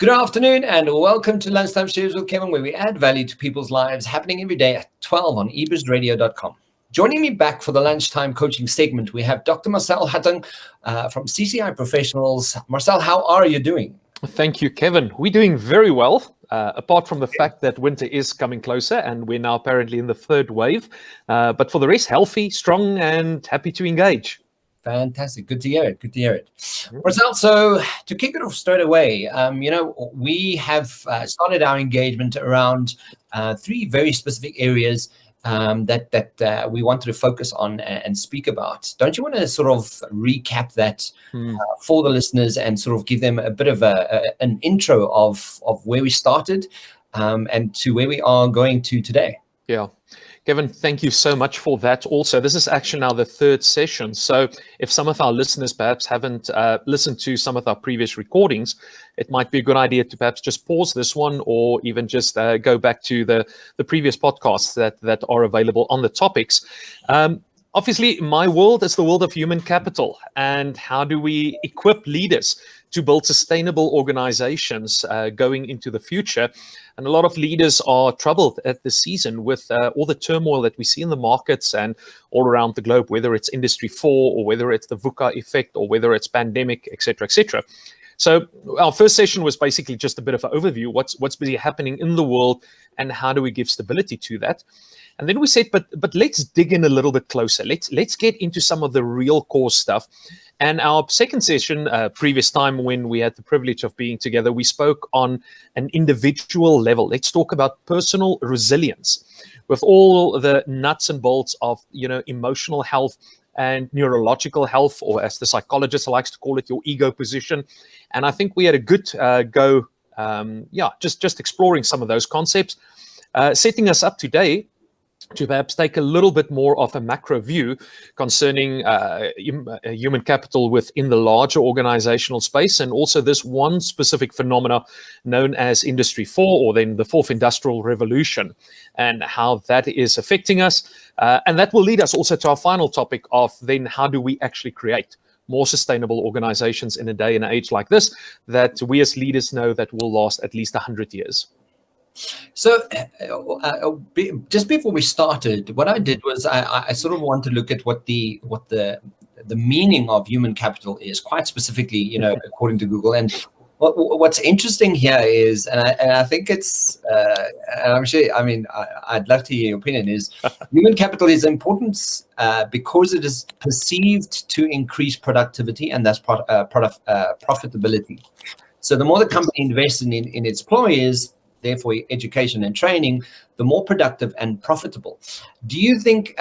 Good afternoon and welcome to Lunchtime Shares with Kevin, where we add value to people's lives, happening every day at 12 on ebizradio.com. Joining me back for the Lunchtime Coaching segment, we have Dr. Marcel Hattingh from CCI Professionals. Marcel, how are you doing? Thank you, Kevin. We're doing very well, apart from the fact that winter is coming closer and we're now apparently in the third wave. But for the rest, healthy, strong, and happy to engage. Fantastic. Good to hear it. Good to hear it. Marcel, so to kick it off straight away, we have started our engagement around three very specific areas that we wanted to focus on and speak about. Don't you want to sort of recap that for the listeners and sort of give them a bit of an intro of where we started and to where we are going to today? Yeah. Kevin, thank you so much for that. Also, this is actually now the third session. So if some of our listeners perhaps haven't listened to some of our previous recordings, it might be a good idea to perhaps just pause this one or even just go back to the previous podcasts that are available on the topics. Obviously, my world is the world of human capital, and how do we equip leaders to build sustainable organizations going into the future. And a lot of leaders are troubled at this season with all the turmoil that we see in the markets and all around the globe, whether it's Industry 4 or whether it's the VUCA effect or whether it's pandemic, et cetera, et cetera. So our first session was basically just a bit of an overview, what's busy happening in the world and how do we give stability to that. And then we said, but let's dig in a little bit closer. Let's get into some of the real core stuff. And our second session, previous time when we had the privilege of being together, we spoke on an individual level. Let's talk about personal resilience with all the nuts and bolts of, emotional health and neurological health, or as the psychologist likes to call it, your ego position. And I think we had a good go, just exploring some of those concepts, setting us up today to perhaps take a little bit more of a macro view concerning human capital within the larger organizational space, and also this one specific phenomena known as Industry 4, or then the fourth industrial revolution, and how that is affecting us. And that will lead us also to our final topic of then how do we actually create more sustainable organizations in a day and age like this, that we as leaders know that will last at least 100 years. So just before we started, what I did was I sort of want to look at what the meaning of human capital is, quite specifically, according to Google. And what's interesting here is, and I think it's, and I'm sure, I'd love to hear your opinion, is human capital is important because it is perceived to increase productivity and thus profitability. So the more the company invests in its employees, therefore education and training, the more productive and profitable. Do you think,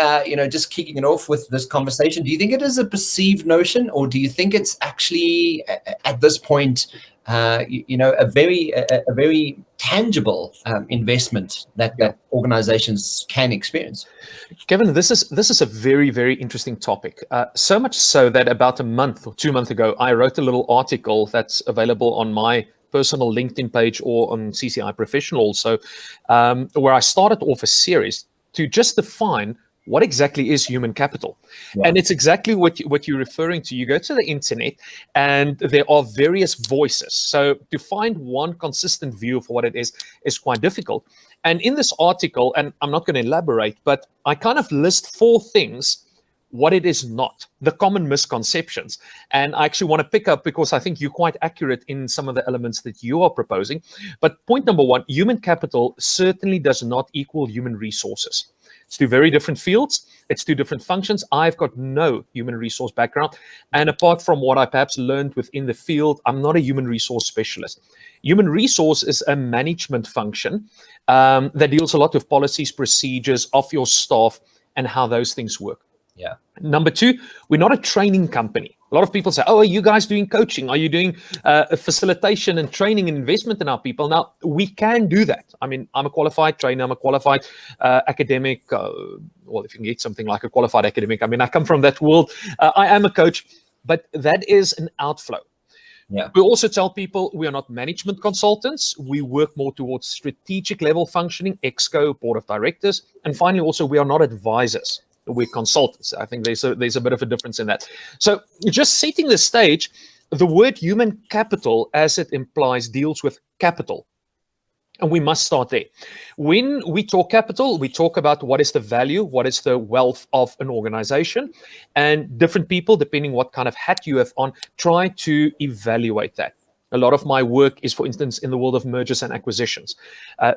just kicking it off with this conversation, do you think it is a perceived notion, or do you think it's actually at this point, a very tangible investment that organizations can experience? Kevin, this is a very, very interesting topic. So much so that about a month or 2 months ago, I wrote a little article that's available on my personal LinkedIn page or on CCI Professional also, where I started off a series to just define what exactly is human capital. Yeah. And it's exactly what you're referring to. You go to the internet and there are various voices. So to find one consistent view of what it is quite difficult. And in this article, and I'm not going to elaborate, but I kind of list 4 things what it is not, the common misconceptions. And I actually want to pick up, because I think you're quite accurate in some of the elements that you are proposing. But point number 1, human capital certainly does not equal human resources. It's 2 very different fields. It's 2 different functions. I've got no human resource background. And apart from what I perhaps learned within the field, I'm not a human resource specialist. Human resource is a management function that deals a lot with policies, procedures of your staff and how those things work. Yeah. Number 2, we're not a training company. A lot of people say, oh, are you guys doing coaching? Are you doing facilitation and training and investment in our people? Now, we can do that. I mean, I'm a qualified trainer. I'm a qualified academic. Well, if you can get something like a qualified academic. I mean, I come from that world. I am a coach, but that is an outflow. Yeah. We also tell people we are not management consultants. We work more towards strategic level functioning, ExCo, board of directors. And finally, also, we are not advisors. We're consultants. I think there's a bit of a difference in that. So just setting the stage, the word human capital, as it implies, deals with capital. And we must start there. When we talk capital, we talk about what is the value, what is the wealth of an organization, and different people, depending what kind of hat you have on, try to evaluate that. A lot of my work is, for instance, in the world of mergers and acquisitions.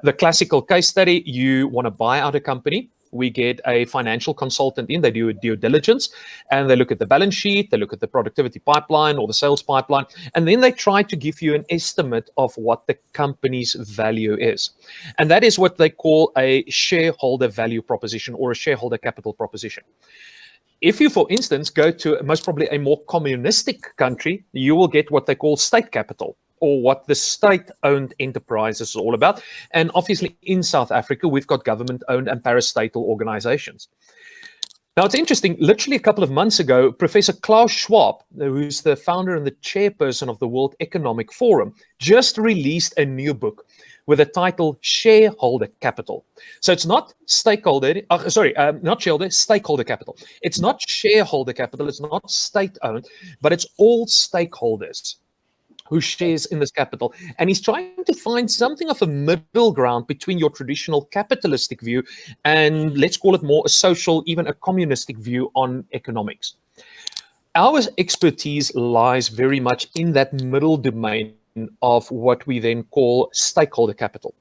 The classical case study, you want to buy out a company. We get a financial consultant in, they do a due diligence, and they look at the balance sheet, they look at the productivity pipeline or the sales pipeline, and then they try to give you an estimate of what the company's value is. And that is what they call a shareholder value proposition or a shareholder capital proposition. If you, for instance, go to most probably a more communistic country, you will get what they call state capital, or what the state-owned enterprise is all about. And obviously in South Africa, we've got government-owned and parastatal organizations. Now, it's interesting, literally a couple of months ago, Professor Klaus Schwab, who's the founder and the chairperson of the World Economic Forum, just released a new book with the title Shareholder Capital. So it's not stakeholder capital. It's not shareholder capital, it's not state-owned, but it's all stakeholders who shares in this capital. And he's trying to find something of a middle ground between your traditional capitalistic view and, let's call it more a social, even a communistic view on economics. Our expertise lies very much in that middle domain of what we then call stakeholder capital.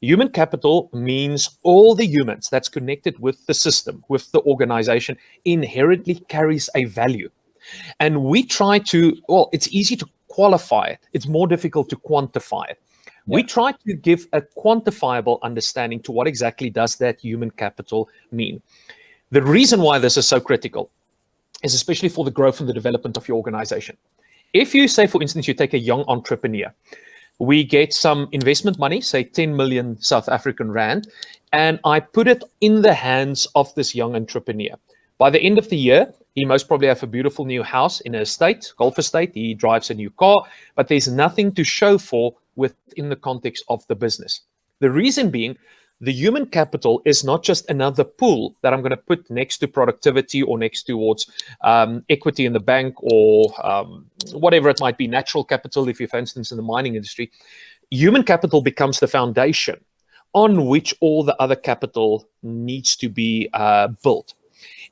Human capital means all the humans that's connected with the system, with the organization, inherently carries a value. And we try to, well, it's easy to qualify it. It's more difficult to quantify it. Yeah. We try to give a quantifiable understanding to what exactly does that human capital mean. The reason why this is so critical is especially for the growth and the development of your organization. If you say, for instance, you take a young entrepreneur, we get some investment money, say 10 million South African rand, and I put it in the hands of this young entrepreneur. By the end of the year, he most probably have a beautiful new house in an estate, golf estate. He drives a new car, but there's nothing to show for within the context of the business. The reason being, the human capital is not just another pool that I'm going to put next to productivity or next towards equity in the bank or whatever it might be, natural capital, if you're, for instance, in the mining industry. Human capital becomes the foundation on which all the other capital needs to be built.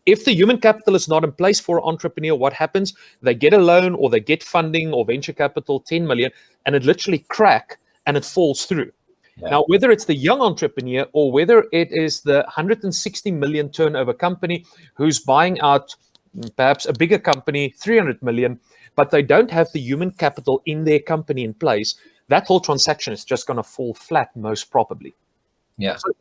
If the human capital is not in place for an entrepreneur, what happens? They get a loan or they get funding or venture capital, 10 million, and it literally cracks and it falls through. Yeah. Now, whether it's the young entrepreneur or whether it is the 160 million turnover company who's buying out perhaps a bigger company, 300 million, but they don't have the human capital in their company in place, that whole transaction is just going to fall flat most probably. Yeah. So,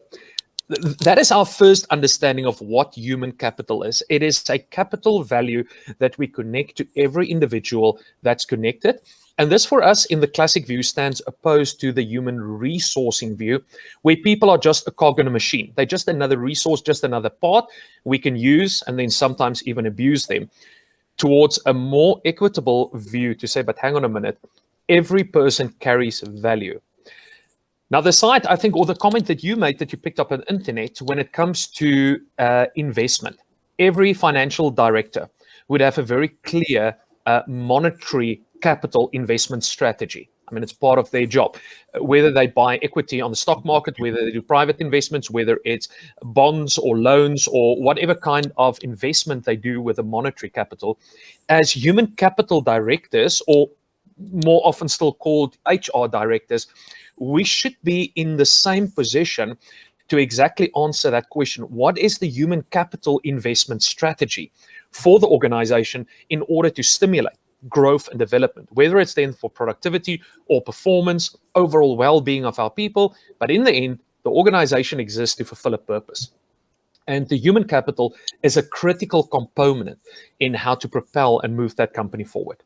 that is our first understanding of what human capital is. It is a capital value that we connect to every individual that's connected. And this for us in the classic view stands opposed to the human resourcing view, where people are just a cog in a machine. They're just another resource, just another part we can use and then sometimes even abuse them, towards a more equitable view to say, but hang on a minute, every person carries value. Now, the side, I think, or the comment that you made that you picked up on the internet, when it comes to investment, every financial director would have a very clear monetary capital investment strategy. I mean, it's part of their job. Whether they buy equity on the stock market, whether they do private investments, whether it's bonds or loans or whatever kind of investment they do with a monetary capital, as human capital directors, or more often still called HR directors, we should be in the same position to exactly answer that question. What is the human capital investment strategy for the organization in order to stimulate growth and development, whether it's then for productivity or performance, overall well-being of our people? But in the end, the organization exists to fulfill a purpose. And the human capital is a critical component in how to propel and move that company forward.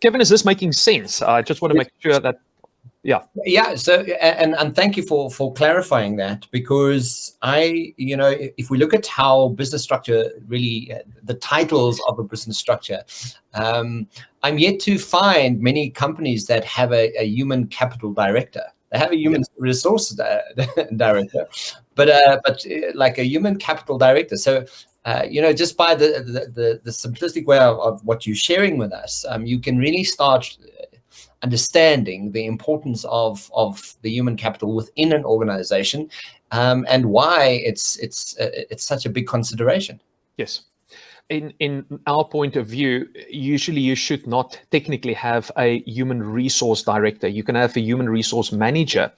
Kevin, is this making sense? I just want to make sure that, yeah. So, and thank you for clarifying that, because if we look at how business structure really, the titles of a business structure, I'm yet to find many companies that have a human capital director. They have a human resources director, but like a human capital director. So, just by the simplistic way of what you're sharing with us, you can really start understanding the importance of the human capital within an organization, and why it's such a big consideration. Yes. In our point of view, usually you should not technically have a human resource director. You can have a human resource manager,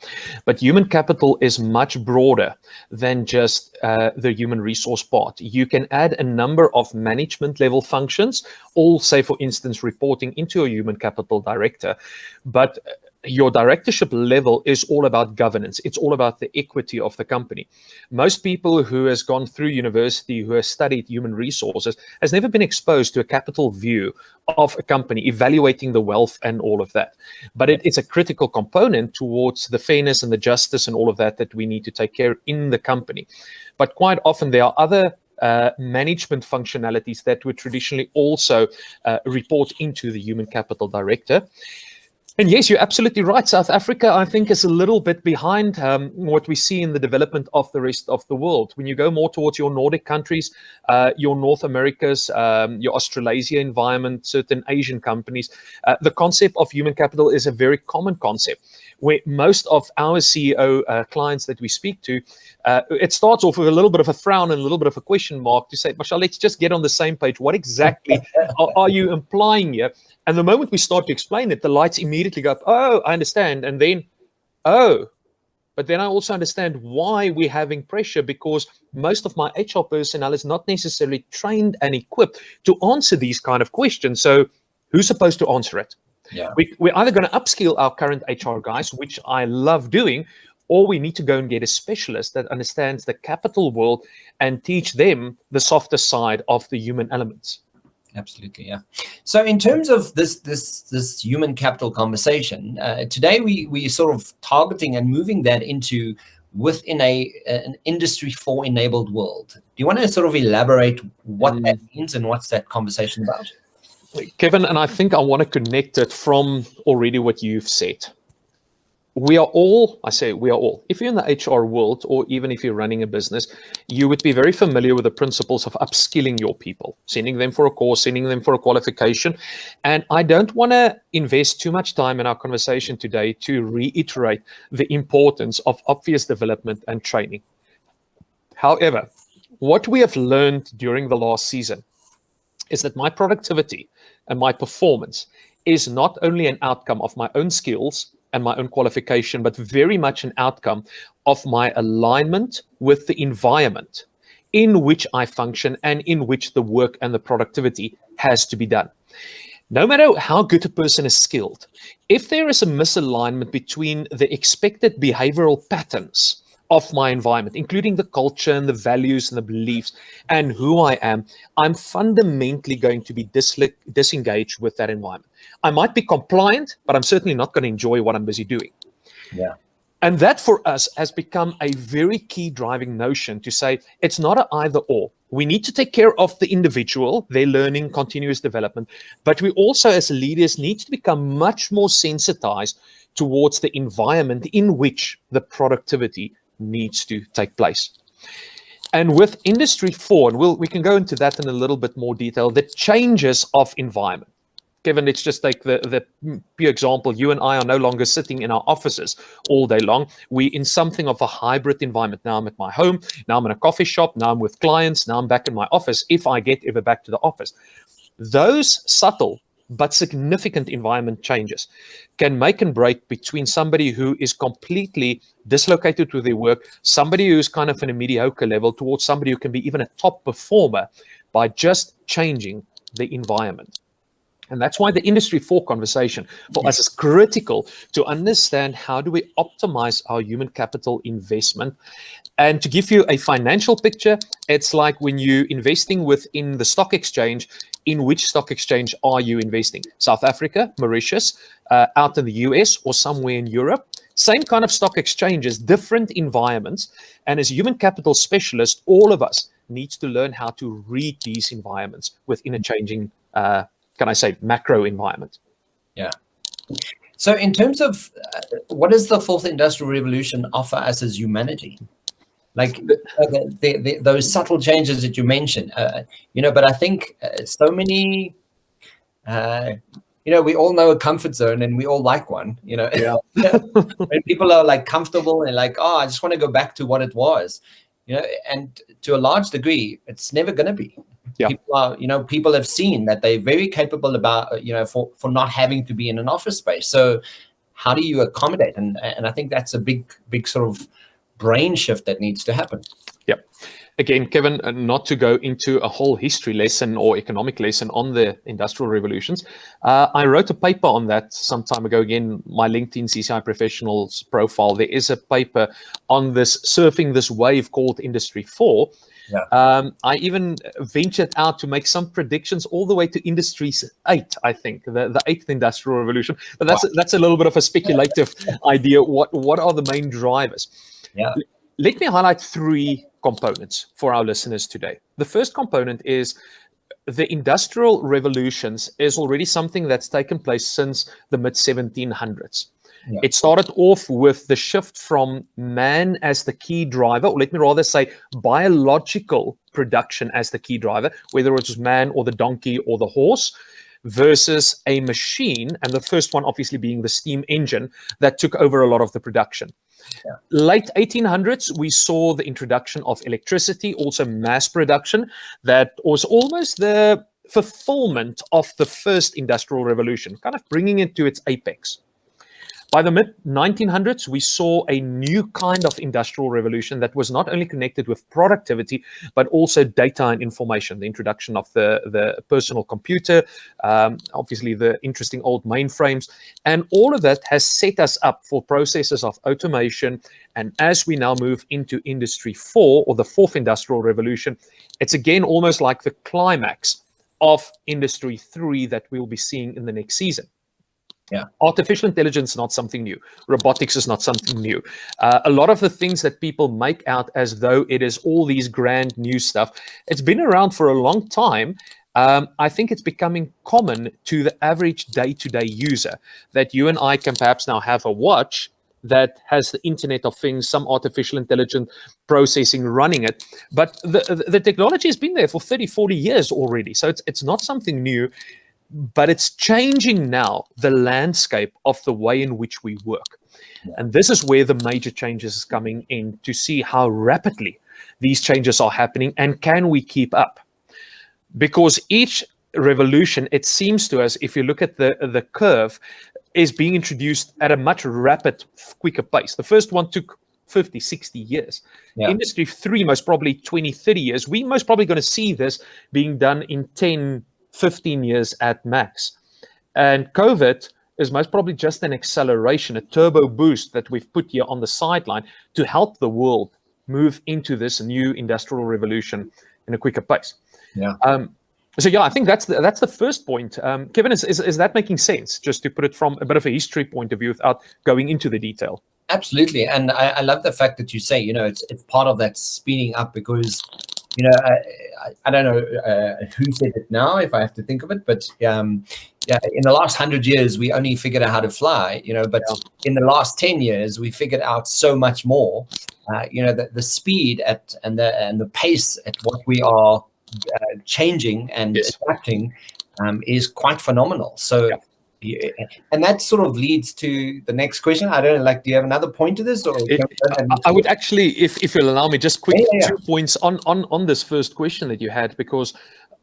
but human capital is much broader than just the human resource part. You can add a number of management level functions, all, say, for instance, reporting into a human capital director. But your directorship level is all about governance. It's all about the equity of the company. Most people who has gone through university, who has studied human resources, has never been exposed to a capital view of a company, evaluating the wealth and all of that. But it is a critical component towards the fairness and the justice and all of that we need to take care in the company. But quite often there are other management functionalities that would traditionally also report into the human capital director. And yes, you're absolutely right. South Africa, I think, is a little bit behind what we see in the development of the rest of the world. When you go more towards your Nordic countries, your North Americas, your Australasia environment, certain Asian companies, the concept of human capital is a very common concept, where most of our CEO clients that we speak to, it starts off with a little bit of a frown and a little bit of a question mark to say, Marcel, let's just get on the same page. What exactly are you implying here? And the moment we start to explain it, the lights immediately go up. Oh, I understand. And then, oh, but then I also understand why we're having pressure, because most of my HR personnel is not necessarily trained and equipped to answer these kind of questions. So who's supposed to answer it? Yeah. We're either going to upskill our current HR guys, which I love doing, or we need to go and get a specialist that understands the capital world and teach them the softer side of the human elements. Absolutely, yeah. So in terms of this human capital conversation, today we sort of targeting and moving that into within an Industry 4 enabled world. Do you want to sort of elaborate what that means and what's that conversation about? Kevin, and I think I want to connect it from already what you've said. We are all, I say we are all, if you're in the HR world, or even if you're running a business, you would be very familiar with the principles of upskilling your people, sending them for a course, sending them for a qualification. And I don't want to invest too much time in our conversation today to reiterate the importance of obvious development and training. However, what we have learned during the last season is that my productivity and my performance is not only an outcome of my own skills and my own qualification, but very much an outcome of my alignment with the environment in which I function and in which the work and the productivity has to be done. No matter how good a person is skilled, if there is a misalignment between the expected behavioral patterns of my environment, including the culture and the values and the beliefs and who I am, I'm fundamentally going to be disengaged with that environment. I might be compliant, but I'm certainly not going to enjoy what I'm busy doing. Yeah. And that for us has become a very key driving notion to say it's not an either or. We need to take care of the individual, their learning, continuous development, but we also as leaders need to become much more sensitized towards the environment in which the productivity needs to take place. And with Industry 4, and we can go into that in a little bit more detail, the changes of environment. Kevin, let's just take the pure example. You and I are no longer sitting in our offices all day long. We're in something of a hybrid environment. Now I'm at my home, now I'm in a coffee shop, now I'm with clients, now I'm back in my office, if I get ever back to the office. Those subtle but significant environment changes can make and break between somebody who is completely dislocated with their work, somebody who's kind of in a mediocre level, towards somebody who can be even a top performer by just changing the environment. And that's why the Industry 4 conversation for us is critical to understand how do we optimize our human capital investment. And to give you a financial picture, it's like when you're investing within the stock exchange, in which stock exchange are you investing? South Africa, Mauritius, out in the US, or somewhere in Europe. Same kind of stock exchanges, different environments. And as human capital specialists, all of us needs to learn how to read these environments within a changing can I say, macro environment. Yeah. So in terms of what does the fourth industrial revolution offer us as humanity? Like those subtle changes that you mentioned, but I think so many, we all know a comfort zone and we all like one, Yeah. when people are like comfortable and like, oh, I just want to go back to what it was, and to a large degree, it's never going to be. Yeah. People are, people have seen that they're very capable about, for not having to be in an office space. So how do you accommodate? And I think that's a big sort of brain shift that needs to happen. Yep. Again, Kevin, not to go into a whole history lesson or economic lesson on the industrial revolutions, I wrote a paper on that some time ago. Again, my LinkedIn CCI Professionals profile, there is a paper on this, surfing this wave called Industry 4. Yeah. I even ventured out to make some predictions all the way to Industry 8, I think, the 8th Industrial Revolution. But that's a little bit of a speculative idea. What are the main drivers? Yeah. Let me highlight 3 components for our listeners today. The first component is the industrial revolutions is already something that's taken place since the mid-1700s. Yeah. It started off with the shift from man as the key driver, or let me rather say biological production as the key driver, whether it was man or the donkey or the horse, versus a machine, and the first one obviously being the steam engine that took over a lot of the production. Yeah. Late 1800s, we saw the introduction of electricity, also mass production, that was almost the fulfillment of the first industrial revolution, kind of bringing it to its apex. By the mid-1900s, we saw a new kind of industrial revolution that was not only connected with productivity, but also data and information, the introduction of the personal computer, obviously the interesting old mainframes, and all of that has set us up for processes of automation. And as we now move into Industry 4, or the 4th Industrial Revolution, it's again almost like the climax of Industry 3 that we'll be seeing in the next season. Yeah. Artificial intelligence is not something new. Robotics is not something new. A lot of the things that people make out as though it is all these grand new stuff, it's been around for a long time. I think it's becoming common to the average day-to-day user that you and I can perhaps now have a watch that has the Internet of Things, some artificial intelligence processing running it. But the technology has been there for 30, 40 years already. So it's not something new. But it's changing now the landscape of the way in which we work. Yeah. And this is where the major changes is coming in, to see how rapidly these changes are happening and can we keep up. Because each revolution, it seems to us, if you look at the curve, is being introduced at a much quicker pace. The first one took 50, 60 years. Yeah. Industry 3, most probably 20, 30 years. We most probably going to see this being done in 10, 15 years at max. And COVID is most probably just an acceleration, a turbo boost that we've put here on the sideline to help the world move into this new industrial revolution in a quicker pace. Yeah. So yeah, I think that's the first point. Kevin, is that making sense? Just to put it from a bit of a history point of view without going into the detail. Absolutely, and I love the fact that you say, it's part of that speeding up, because I don't know who said it now, if I have to think of it, but yeah, in the last 100 years, we only figured out how to fly, but in the last 10 years, we figured out so much more. The speed and the pace at what we are changing and adapting is quite phenomenal. So. Yeah. And that sort of leads to the next question. I don't know, do you have another point to this? Or I would actually, if you'll allow me, just quick 2 points on this first question that you had, because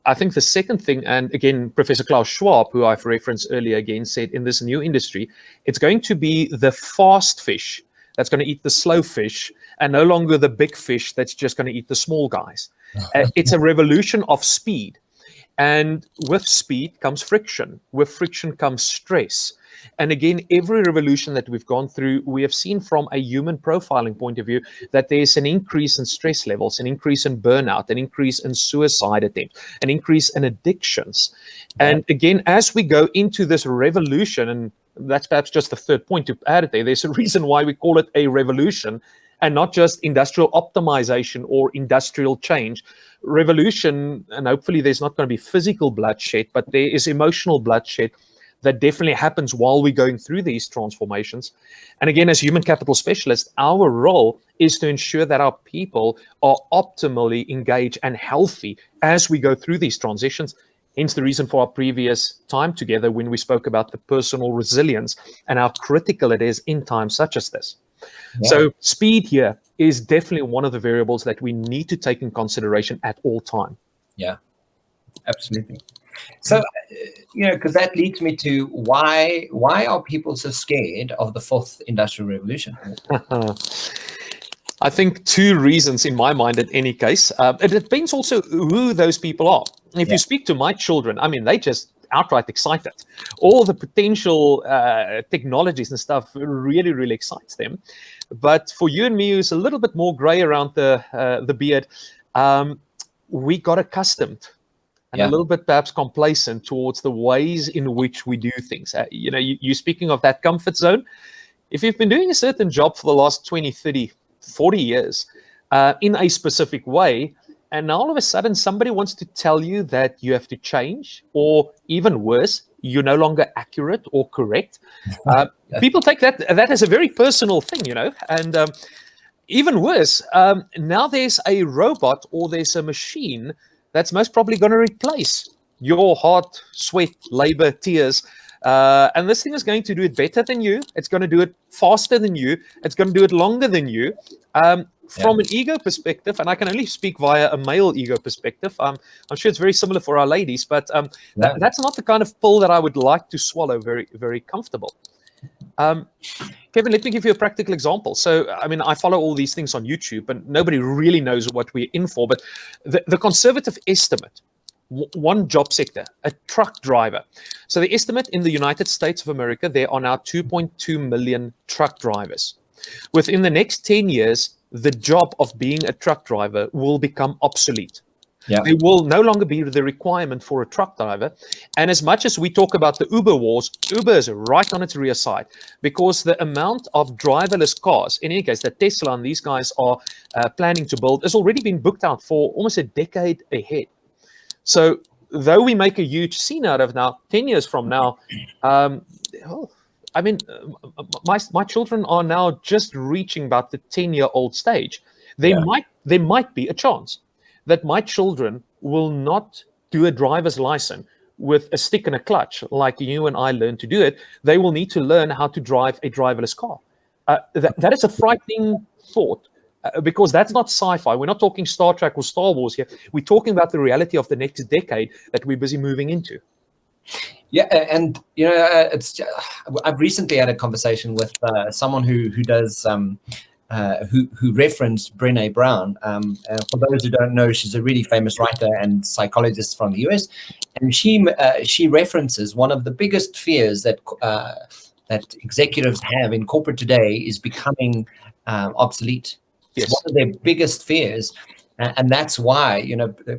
I think the second thing, and again, Professor Klaus Schwab, who I've referenced earlier, again said in this new industry, it's going to be the fast fish that's going to eat the slow fish, and no longer the big fish that's just going to eat the small guys. It's a revolution of speed. And with speed comes friction. With friction comes stress. And again, every revolution that we've gone through, we have seen from a human profiling point of view that there's an increase in stress levels, an increase in burnout, an increase in suicide attempts, an increase in addictions. And again, as we go into this revolution, and that's perhaps just the third point to add it there's a reason why we call it a revolution and not just industrial optimization or industrial change. Revolution, and hopefully there's not going to be physical bloodshed, but there is emotional bloodshed that definitely happens while we're going through these transformations. And again, as human capital specialists, our role is to ensure that our people are optimally engaged and healthy as we go through these transitions, Hence the reason for our previous time together when we spoke about the personal resilience and how critical it is in times such as this. Yeah. So speed here is definitely one of the variables that we need to take in consideration at all time. Yeah, absolutely. So, because that leads me to why are people so scared of the fourth industrial revolution? I think two reasons in my mind in any case. It depends also who those people are. If you speak to my children, I mean, they just outright excited. All the potential technologies and stuff really, really excites them. But for you and me, who's a little bit more gray around the beard, we got accustomed and a little bit perhaps complacent towards the ways in which we do things. You're speaking of that comfort zone. If you've been doing a certain job for the last 20, 30, 40 years in a specific way, and now all of a sudden somebody wants to tell you that you have to change, or even worse, you're no longer accurate or correct. People take that as a very personal thing, and even worse, now there's a robot or there's a machine that's most probably going to replace your hard sweat, labor, tears. And this thing is going to do it better than you. It's going to do it faster than you. It's going to do it longer than you. From an ego perspective, and I can only speak via a male ego perspective, I'm sure it's very similar for our ladies, but that's not the kind of pill that I would like to swallow very, very comfortable. Kevin, let me give you a practical example. So, I mean, I follow all these things on YouTube, and nobody really knows what we're in for, but the conservative estimate, one job sector, a truck driver. So the estimate in the United States of America, there are now 2.2 million truck drivers. Within the next 10 years, the job of being a truck driver will become obsolete. Yeah. There will no longer be the requirement for a truck driver. And as much as we talk about the Uber wars, Uber is right on its rear side, because the amount of driverless cars, in any case, that Tesla and these guys are planning to build, has already been booked out for almost a decade ahead. So though we make a huge scene out of now, 10 years from now, I mean, my children are now just reaching about the 10-year-old stage. There might be a chance that my children will not do a driver's license with a stick and a clutch like you and I learned to do it. They will need to learn how to drive a driverless car. That is a frightening thought, because that's not sci-fi. We're not talking Star Trek or Star Wars here. We're talking about the reality of the next decade that we're busy moving into. Yeah, and I've recently had a conversation with someone who does who referenced Brené Brown. For those who don't know, she's a really famous writer and psychologist from the US, and she references one of the biggest fears that executives have in corporate today is becoming obsolete. Yes. One of their biggest fears. And that's why,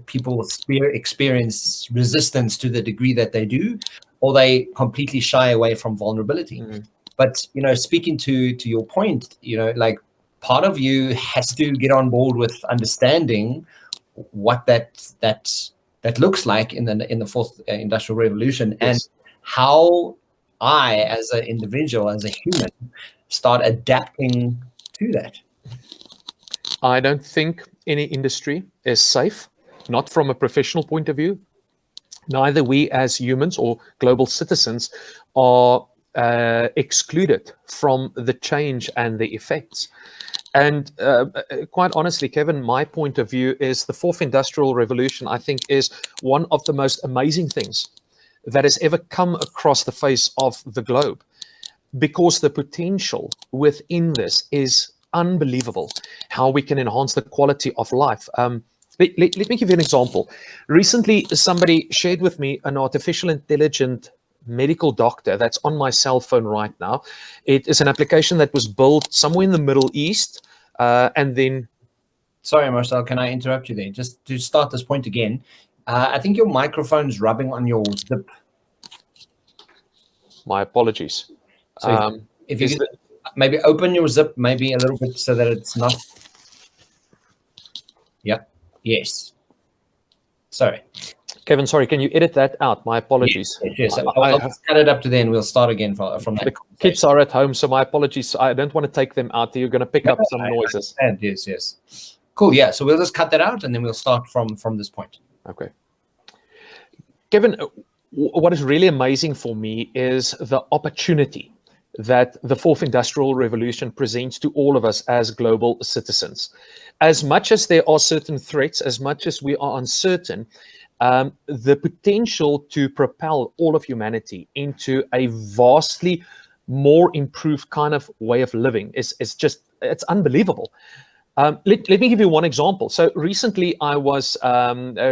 people experience resistance to the degree that they do, or they completely shy away from vulnerability. Mm-hmm. But, speaking to your point, like part of you has to get on board with understanding what that looks like in the fourth industrial revolution. Yes. And how I, as an individual, as a human, start adapting to that. I don't think any industry is safe, not from a professional point of view. Neither we as humans or global citizens are excluded from the change and the effects. And quite honestly, Kevin, my point of view is the fourth industrial revolution, I think, is one of the most amazing things that has ever come across the face of the globe, because the potential within this is unbelievable. How we can enhance the quality of life. Let me give you an example. Recently, somebody shared with me an artificial intelligent medical doctor that's on my cell phone right now. It is an application that was built somewhere in the Middle East, and then... Sorry, Marcel, can I interrupt you there? Just to start this point again, I think your microphone's rubbing on your zip. My apologies. So if you could maybe open your zip maybe a little bit so that it's not... Yeah. Yes. Sorry. Kevin, sorry, can you edit that out? My apologies. Yes. I'll just cut it up to then. We'll start again from that. The kids are at home, so my apologies. I don't want to take them out. You're going to pick up some noises. Yes. Cool. Yeah. So we'll just cut that out and then we'll start from this point. Okay. Kevin, what is really amazing for me is the opportunity that the fourth industrial revolution presents to all of us as global citizens. As much as there are certain threats, as much as we are uncertain, the potential to propel all of humanity into a vastly more improved kind of way of living is just, it's unbelievable. Let me give you one example. So recently I was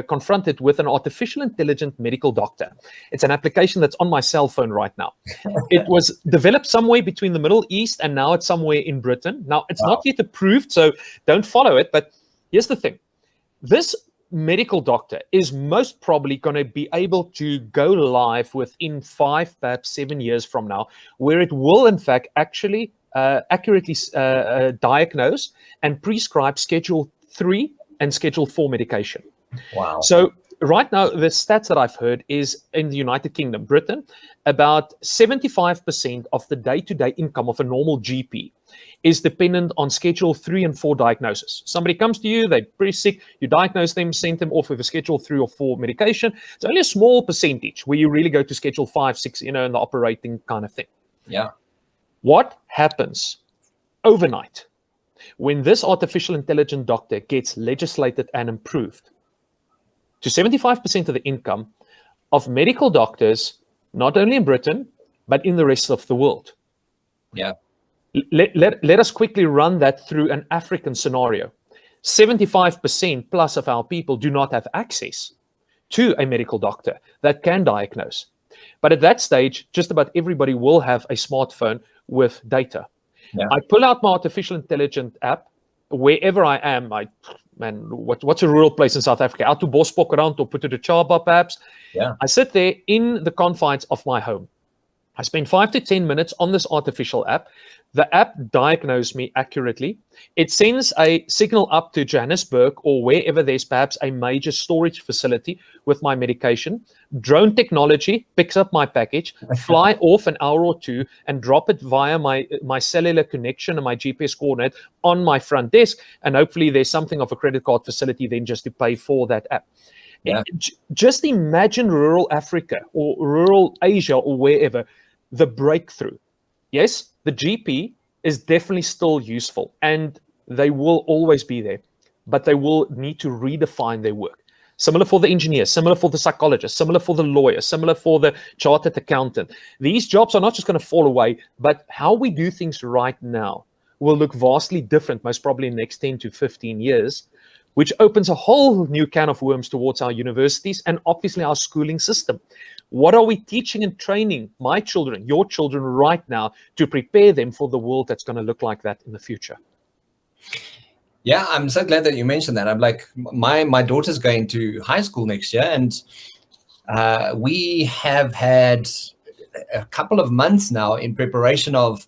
confronted with an artificial intelligent medical doctor. It's an application that's on my cell phone right now. It was developed somewhere between the Middle East and now it's somewhere in Britain. Now it's not yet approved, so don't follow it. But here's the thing. This medical doctor is most probably going to be able to go live within 5, perhaps 7 years from now, where it will in fact actually accurately diagnose and prescribe Schedule 3 and Schedule 4 medication. Wow. So right now, the stats that I've heard is in the United Kingdom, Britain, about 75% of the day-to-day income of a normal GP is dependent on Schedule 3 and 4 diagnosis. Somebody comes to you, they're pretty sick, you diagnose them, send them off with a Schedule 3 or 4 medication. It's only a small percentage where you really go to Schedule 5, 6, in the operating kind of thing. Yeah. What happens overnight when this artificial intelligent doctor gets legislated and improved to 75% of the income of medical doctors, not only in Britain, but in the rest of the world? Yeah. Let us quickly run that through an African scenario. 75% plus of our people do not have access to a medical doctor that can diagnose. But at that stage, just about everybody will have a smartphone with data. Yeah. I pull out my artificial intelligence app wherever I am. What's a rural place in South Africa? Out to Bosbok around or put it to Chaba perhaps. Yeah. I sit there in the confines of my home. I spend 5 to 10 minutes on this artificial app. The app diagnoses me accurately. It sends a signal up to Johannesburg or wherever there's perhaps a major storage facility with my medication. Drone technology picks up my package, fly off an hour or two, and drop it via my cellular connection and my GPS coordinate on my front desk. And hopefully there's something of a credit card facility then just to pay for that app. Yeah. Just imagine rural Africa or rural Asia or wherever, the breakthrough. Yes, the GP is definitely still useful and they will always be there, but they will need to redefine their work. Similar for the engineer, similar for the psychologist, similar for the lawyer, similar for the chartered accountant. These jobs are not just going to fall away, but how we do things right now will look vastly different, most probably in the next 10 to 15 years, which opens a whole new can of worms towards our universities and obviously our schooling system. What are we teaching and training my children, your children right now to prepare them for the world that's going to look like that in the future? Yeah, I'm so glad that you mentioned that. I'm like, my daughter's going to high school next year, and we have had a couple of months now in preparation of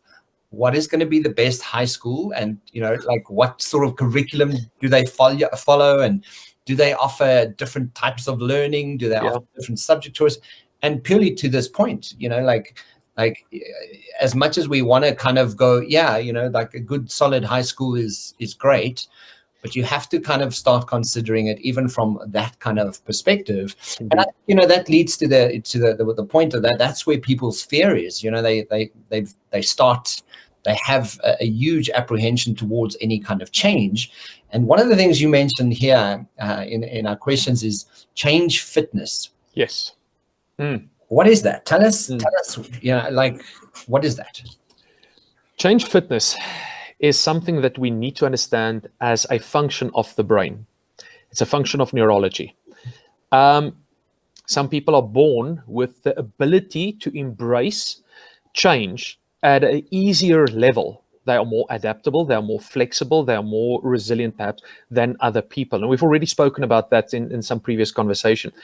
what is going to be the best high school, and like what sort of curriculum do they follow, and do they offer different types of learning? Do they offer different subject choice? And purely to this point, like as much as we want to kind of go, like a good solid high school is great, but you have to kind of start considering it even from that kind of perspective. Indeed. And that leads to the point of that. That's where people's fear is. They have a huge apprehension towards any kind of change. And one of the things you mentioned here in our questions is change fitness. Yes. What is that? Tell us, like, what is that? Change fitness is something that we need to understand as a function of the brain. It's a function of neurology. Some people are born with the ability to embrace change at an easier level. They are more adaptable, they are more flexible, they are more resilient perhaps than other people. And we've already spoken about that in some previous conversation.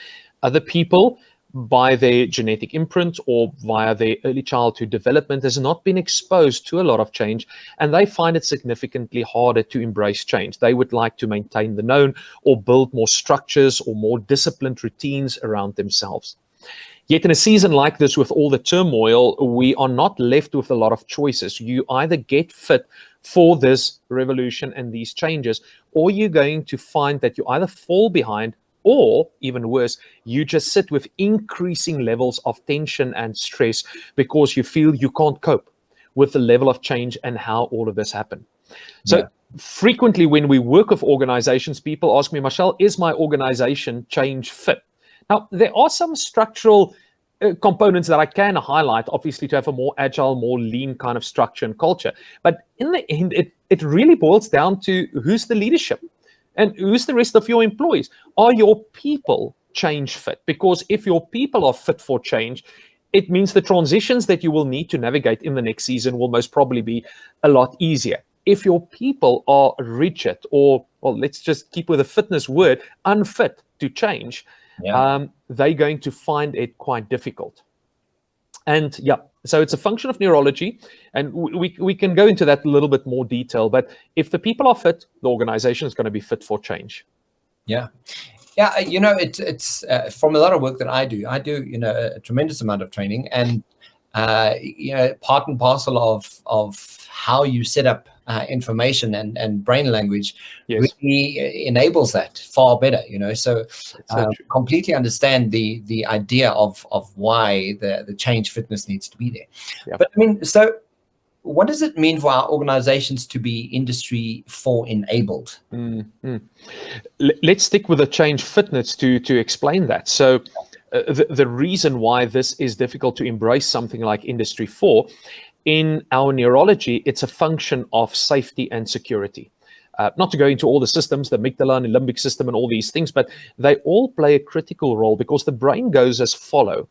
Other people, by their genetic imprint or via their early childhood development, has not been exposed to a lot of change, and they find it significantly harder to embrace change. They would like to maintain the known or build more structures or more disciplined routines around themselves. Yet in a season like this, with all the turmoil, we are not left with a lot of choices. You either get fit for this revolution and these changes, or you're going to find that you either fall behind Or even worse, you just sit with increasing levels of tension and stress because you feel you can't cope with the level of change and how all of this happened. So frequently when we work with organizations, people ask me, Marcel, is my organization change fit? Now, there are some structural components that I can highlight, obviously, to have a more agile, more lean kind of structure and culture. But in the end, it really boils down to who's the leadership and who's the rest of your employees. Are your people change fit? Because if your people are fit for change, it means the transitions that you will need to navigate in the next season will most probably be a lot easier. If your people are rigid or, well, let's just keep with a fitness word, unfit to change, they're going to find it quite difficult. And so it's a function of neurology, and we can go into that a little bit more detail. But if the people are fit, the organization is going to be fit for change. Yeah, it's from a lot of work that I do a tremendous amount of training, and part and parcel of how you set up information and brain language really enables that far better, so completely understand the idea of why the change fitness needs to be there. But I mean, so what does it mean for our organizations to be Industry 4 enabled? Let's stick with the change fitness to explain that. So the reason why this is difficult to embrace something like Industry 4, in our neurology, it's a function of safety and security. Not to go into all the systems, the amygdala and limbic system and all these things, but they all play a critical role because the brain goes as follow.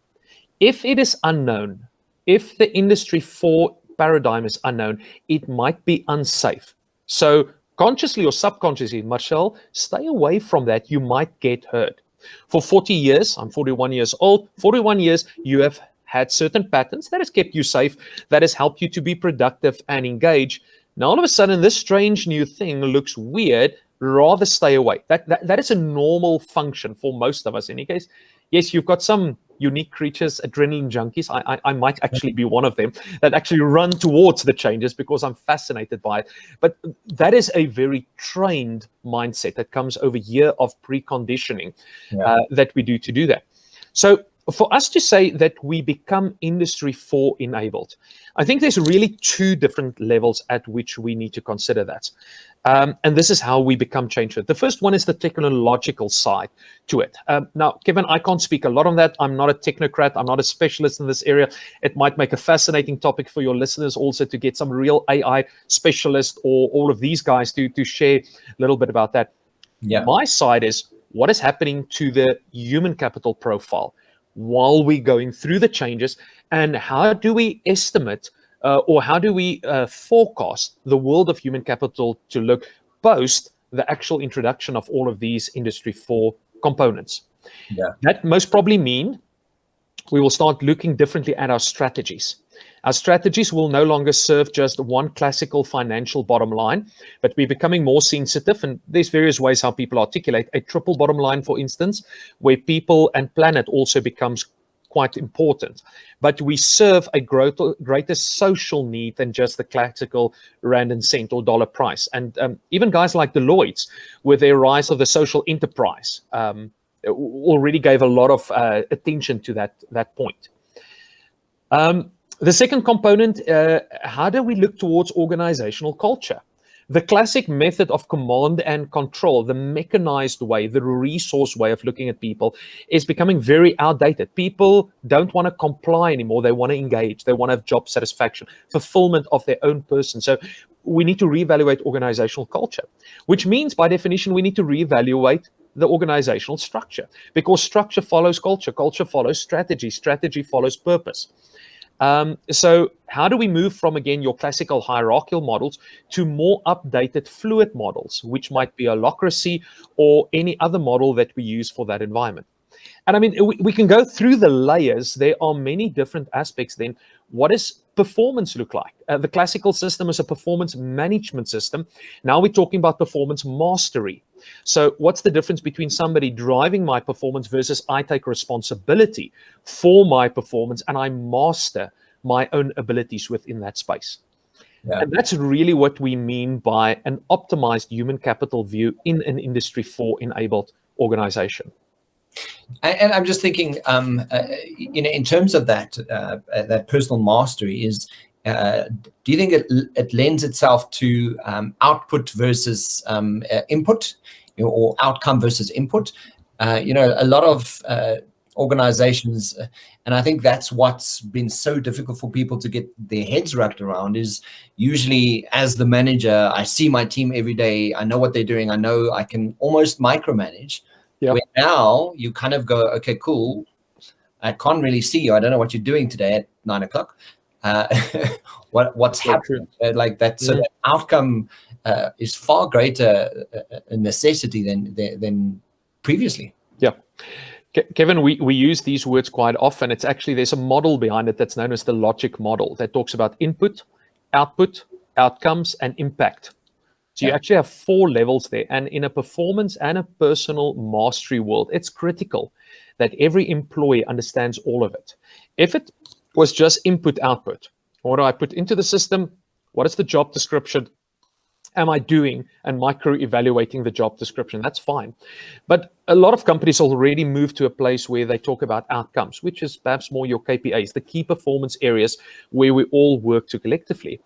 If it is unknown, if the Industry 4 paradigm is unknown, it might be unsafe. So consciously or subconsciously, Marcel, stay away from that. You might get hurt. For 40 years, I'm 41 years old, 41 years, you have had certain patterns that has kept you safe, that has helped you to be productive and engage. Now, all of a sudden, this strange new thing looks weird, rather stay away. That is a normal function for most of us. In any case, yes, you've got some unique creatures, adrenaline junkies. I might actually be one of them that actually run towards the changes because I'm fascinated by it. But that is a very trained mindset that comes over a year of preconditioning that we do to do that. So for us to say that we become Industry 4 enabled, I think there's really two different levels at which we need to consider that. And this is how we become change fit. The first one is the technological side to it. Now, Kevin, I can't speak a lot on that. I'm not a technocrat. I'm not a specialist in this area. It might make a fascinating topic for your listeners also to get some real AI specialists or all of these guys to share a little bit about that. My side is what is happening to the human capital profile while we're going through the changes, and how do we estimate or how do we forecast the world of human capital to look post the actual introduction of all of these Industry 4 components. That most probably mean we will start looking differently at our strategies. Our strategies will no longer serve just one classical financial bottom line, but we're becoming more sensitive, and there's various ways how people articulate a triple bottom line, for instance, where people and planet also becomes quite important. But we serve a greater social need than just the classical rand and cent or dollar price. And even guys like Deloitte, with their rise of the social enterprise, already gave a lot of attention to that point. The second component, how do we look towards organizational culture? The classic method of command and control, the mechanized way, the resource way of looking at people is becoming very outdated. People don't want to comply anymore. They want to engage. They want to have job satisfaction, fulfillment of their own person. So we need to reevaluate organizational culture, which means by definition, we need to reevaluate the organizational structure, because structure follows culture, culture follows strategy, strategy follows purpose. So how do we move from, again, your classical hierarchical models to more updated fluid models, which might be a holacracy or any other model that we use for that environment? And I mean, we can go through the layers. There are many different aspects then. What does performance look like? The classical system is a performance management system. Now we're talking about performance mastery. So what's the difference between somebody driving my performance versus I take responsibility for my performance and I master my own abilities within that space? And that's really what we mean by an optimized human capital view in an Industry 4 enabled organization. And I'm just thinking, in terms of that personal mastery is, do you think it lends itself to output versus input, or outcome versus input? A lot of organizations, and I think that's what's been so difficult for people to get their heads wrapped around, is usually as the manager, I see my team every day, I know what they're doing, I know I can almost micromanage. Yep. Where now you kind of go, okay, cool, I can't really see you, I don't know what you're doing today at 9 o'clock. What's happening? Like that, so that outcome is far greater a necessity than previously. Yeah. Kevin, we use these words quite often. It's actually, there's a model behind it that's known as the logic model that talks about input, output, outcomes, and impact. So you actually have 4 levels there. And in a performance and a personal mastery world, it's critical that every employee understands all of it. If it was just input, output, what do I put into the system? What is the job description? Am I doing and micro evaluating the job description? That's fine. But a lot of companies already move to a place where they talk about outcomes, which is perhaps more your KPIs, the key performance areas where we all work to collectively.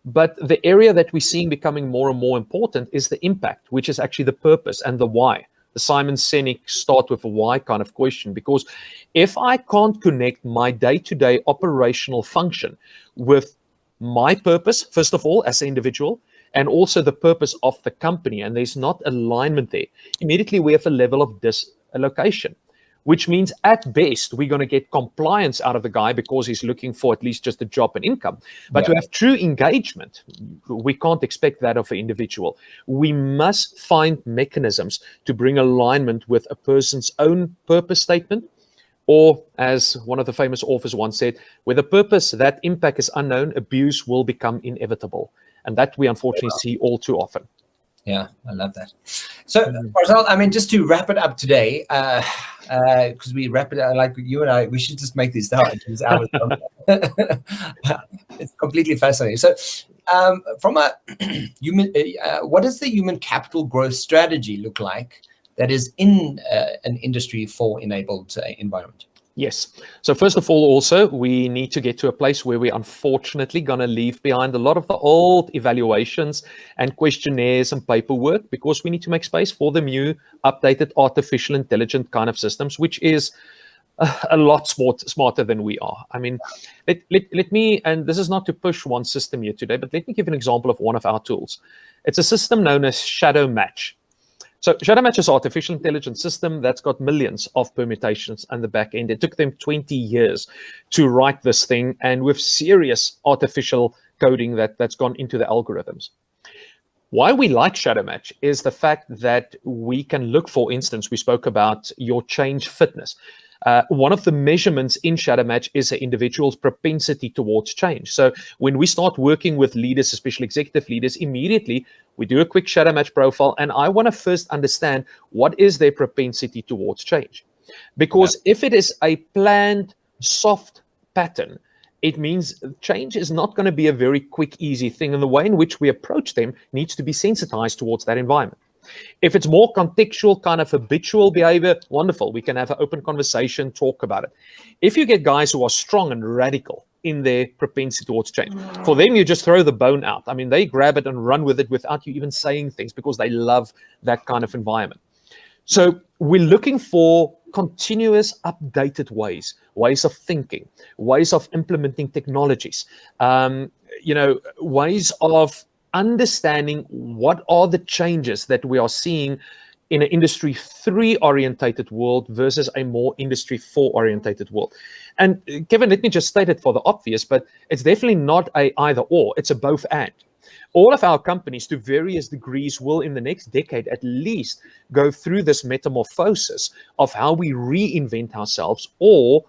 But the area that we're seeing becoming more and more important is the impact, which is actually the purpose and the why. The Simon Sinek start with a why kind of question, because if I can't connect my day-to-day operational function with my purpose, first of all, as an individual, and also the purpose of the company, and there's not alignment there, immediately we have a level of dislocation, which means at best, we're going to get compliance out of the guy because he's looking for at least just a job and income. But to have true engagement, we can't expect that of an individual. We must find mechanisms to bring alignment with a person's own purpose statement, or as one of the famous authors once said, where the purpose, that impact is unknown, abuse will become inevitable. And that we unfortunately see all too often. Yeah, I love that. So, Marcel, I mean, just to wrap it up today, because we wrap it like you and I, we should just make these hours. It's completely fascinating. So, from a human, what does the human capital growth strategy look like that is in an Industry 4 enabled environment? Yes. So first of all, also, we need to get to a place where we're unfortunately going to leave behind a lot of the old evaluations and questionnaires and paperwork, because we need to make space for the new, updated, artificial intelligent kind of systems, which is a lot smarter than we are. I mean, let me, and this is not to push one system here today, but let me give an example of one of our tools. It's a system known as Shadow Match. So Shadow Match is an artificial intelligence system that's got millions of permutations on the back end. It took them 20 years to write this thing, and with serious artificial coding that's gone into the algorithms. Why we like Shadow Match is the fact that we can look, for instance, we spoke about your change fitness. One of the measurements in Shadow Match is an individual's propensity towards change. So when we start working with leaders, especially executive leaders, immediately we do a quick Shadow Match profile, and I want to first understand what is their propensity towards change. Because if it is a planned, soft pattern, it means change is not going to be a very quick, easy thing, and the way in which we approach them needs to be sensitized towards that environment. If it's more contextual, kind of habitual behavior, wonderful. We can have an open conversation, talk about it. If you get guys who are strong and radical in their propensity towards change, for them, you just throw the bone out. I mean, they grab it and run with it without you even saying things, because they love that kind of environment. So we're looking for continuous updated ways of thinking, ways of implementing technologies, ways of understanding what are the changes that we are seeing in an Industry 3 orientated world versus a more Industry 4 orientated world. And Kevin, let me just state it for the obvious, but it's definitely not a either or, it's a both and. All of our companies to various degrees will in the next decade at least go through this metamorphosis of how we reinvent ourselves, or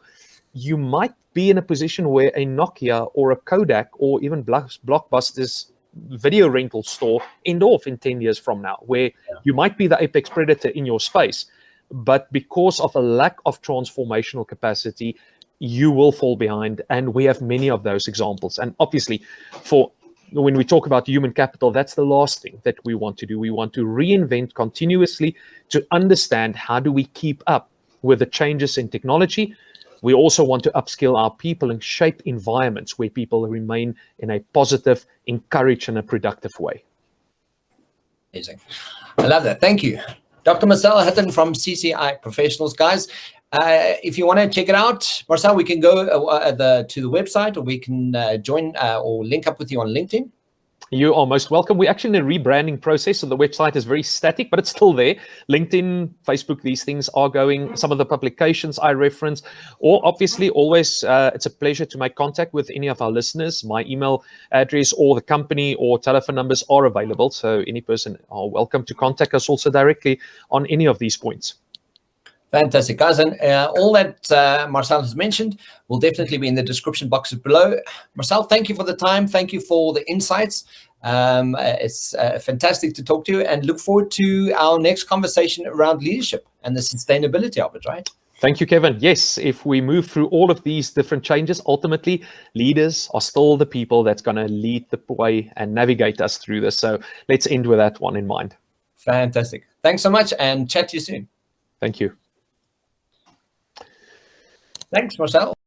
you might be in a position where a Nokia or a Kodak or even Blockbuster's video rental store end off in 10 years from now, where you might be the apex predator in your space, but because of a lack of transformational capacity, you will fall behind. And we have many of those examples. And obviously, when we talk about human capital, that's the last thing that we want to do. We want to reinvent continuously to understand how do we keep up with the changes in technology, we also want to upskill our people and shape environments where people remain in a positive, encouraged, and a productive way. Amazing. I love that. Thank you. Dr. Marcel Hattingh from CCI Professionals, guys. If you want to check it out, Marcel, we can go to the website, or we can join or link up with you on LinkedIn. You are most welcome. We're actually in a rebranding process, so the website is very static, but it's still there. LinkedIn, Facebook, these things are going. Some of the publications I reference, or obviously always, it's a pleasure to make contact with any of our listeners. My email address or the company or telephone numbers are available, so any person are welcome to contact us also directly on any of these points. Fantastic, guys. And all that Marcel has mentioned will definitely be in the description boxes below. Marcel, thank you for the time. Thank you for the insights. It's fantastic to talk to you, and look forward to our next conversation around leadership and the sustainability of it, right? Thank you, Kevin. Yes, if we move through all of these different changes, ultimately, leaders are still the people that's going to lead the way and navigate us through this. So let's end with that one in mind. Fantastic. Thanks so much, and chat to you soon. Thank you. Thanks, Marcel.